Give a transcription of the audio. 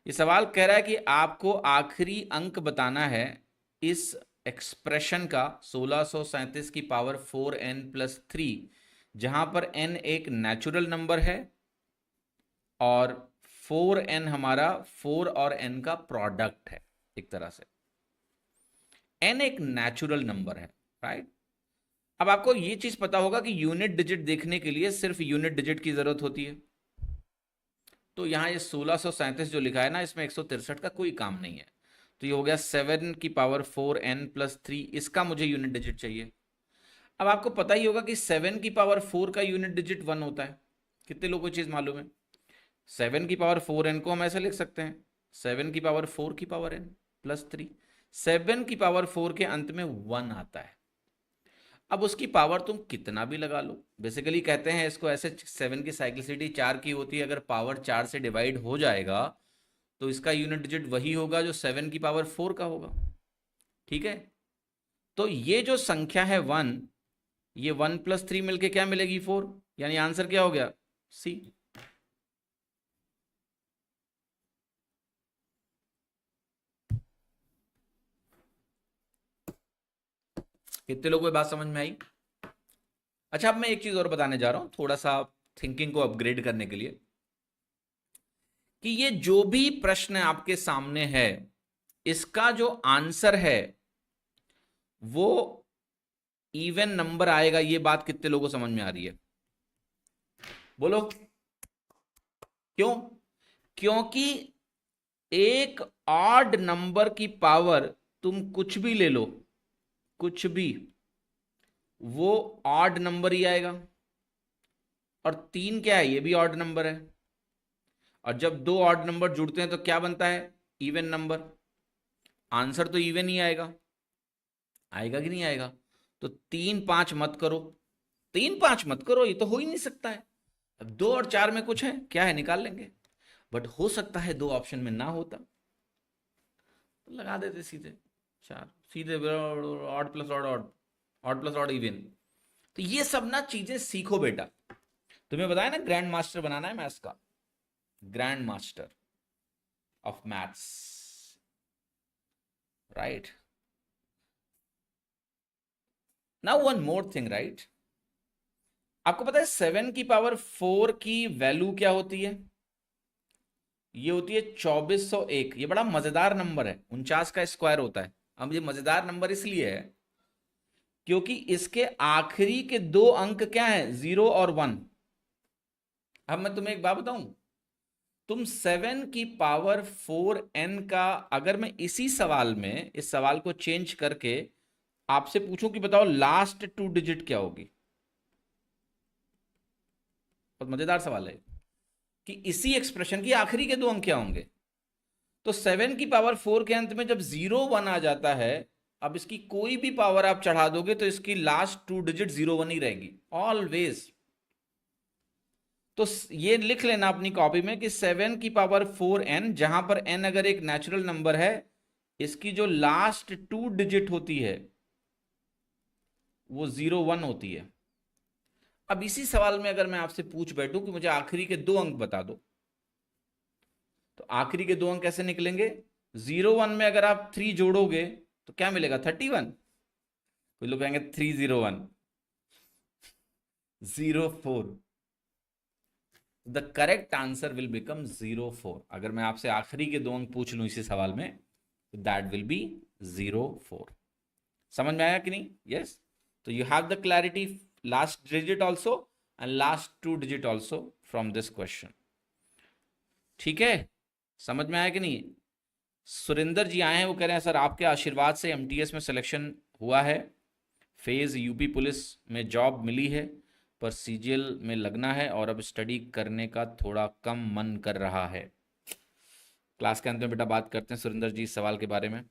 ये सवाल कह रहा है कि आपको आखिरी अंक बताना है इस एक्सप्रेशन का 1637 की पावर 4n+3, जहां पर n एक नेचुरल नंबर है और 4n हमारा 4 और n का प्रोडक्ट है। एक तरह से n एक नेचुरल नंबर है, राइट। अब आपको ये चीज पता होगा कि यूनिट डिजिट देखने के लिए सिर्फ यूनिट डिजिट की जरूरत होती है। तो यहां ये 1637 जो लिखा है ना, इसमें 163 का कोई काम नहीं है। तो ये हो गया 7 की पावर 4n+3, इसका मुझे यूनिट डिजिट चाहिए। अब आपको पता ही होगा कि 7 की पावर 4 का यूनिट डिजिट 1 होता है। कितने लोगों को चीज मालूम है? 7 की पावर 4n को हम ऐसे लिख सकते हैं, 7 की पावर 4 की पावर n+3। 7 की पावर 4 के अंत में 1 आता है। अब उसकी पावर तुम कितना भी लगा लो, बेसिकली कहते हैं इसको ऐसे, 7 की साइक्लिसिटी 4 की होती है। अगर पावर 4 से डिवाइड हो जाएगा तो इसका यूनिट डिजिट वही होगा जो 7 की पावर 4 का होगा। ठीक है, तो ये जो संख्या है 1, ये 1+3 मिलके क्या मिलेगी? 4। यानी आंसर क्या हो गया? सी। कितने लोगों को बात समझ में आई? अच्छा, अब मैं एक चीज और बताने जा रहा हूं, थोड़ा सा थिंकिंग को अपग्रेड करने के लिए, कि ये जो भी प्रश्न आपके सामने है, इसका जो आंसर है वो इवन नंबर आएगा। ये बात कितने लोगों को समझ में आ रही है? बोलो क्यों? क्योंकि एक ऑड नंबर की पावर, तुम कुछ भी ले लो, कुछ भी, वो ऑड नंबर ही आएगा। और 3 क्या है? ये भी ऑड नंबर है। और जब दो ऑड नंबर जुड़ते हैं तो क्या बनता है? Even number. आंसर तो इवन ही आएगा। आएगा कि नहीं आएगा? तो 3 5 मत करो, 3 5 मत करो, ये तो हो ही नहीं सकता है। अब 2 और 4 में कुछ है, क्या है, निकाल लेंगे। बट हो सकता है 2 ऑप्शन में ना होता, तो लगा देते सीधे 4, सीधे odd plus odd, odd, odd plus odd even. तो ये सब ना चीजें सीखो बेटा। तुम्हें बताया ना, ग्रैंड मास्टर बनाना है मैथ्स का, grand master of maths, right. Now one more thing, right. आपको पता है 7 की पावर 4 की वैल्यू क्या होती है? ये होती है 2401। ये बड़ा मजेदार नंबर है, 49 का स्क्वायर होता है। अब ये मजेदार नंबर इसलिए है क्योंकि इसके आखिरी के 2 अंक क्या है? 0 और 1। अब मैं तुम्हें एक बात बताऊं, तुम 7 की पावर 4n का, अगर मैं इसी सवाल में इस सवाल को चेंज करके आपसे पूछूं कि बताओ लास्ट 2 डिजिट क्या होगी, बहुत मजेदार सवाल है कि इसी एक्सप्रेशन की आखिरी के 2 अंक क्या होंगे। तो 7 की पावर 4 के अंत में जब 0 1 आ जाता है, अब इसकी कोई भी पावर आप चढ़ा दोगे तो इसकी लास्ट 2 डिजिट 0 1 ही रहेगी ऑलवेज। तो ये लिख लेना अपनी कॉपी में कि 7 की पावर 4n, जहां पर n अगर एक नेचुरल नंबर है, इसकी जो लास्ट 2 डिजिट होती है वो 0 1 होती है। अब इसी सवाल में अगर मैं आपसे पूछ बैठूं कि मुझे आखिरी के 2 अंक बता दो, तो आखिरी के 2 अंक कैसे निकलेंगे? 0 1 में अगर आप 3 जोड़ोगे तो क्या मिलेगा? 31। कोई लोग कहेंगे 301, 04। The correct answer will become 04। अगर मैं आपसे आखिरी के 2 अंक पूछ लूं इसी सवाल में, तो दैट विल बी 04। समझ में आया कि नहीं? यस। तो you have the clarity, last digit also and last 2 digit also from this question. ठीक है, समझ में आया कि नहीं? सुरेंद्र जी आए हैं, वो कह रहे हैं सर आपके आशीर्वाद से एमटीएस में सिलेक्शन हुआ है, फेज यूपी पुलिस में जॉब मिली है, पर सीजीएल में लगना है और अब स्टडी करने का थोड़ा कम मन कर रहा है। क्लास के अंत में बेटा बात करते हैं सुरेंद्र जी इस सवाल के बारे में।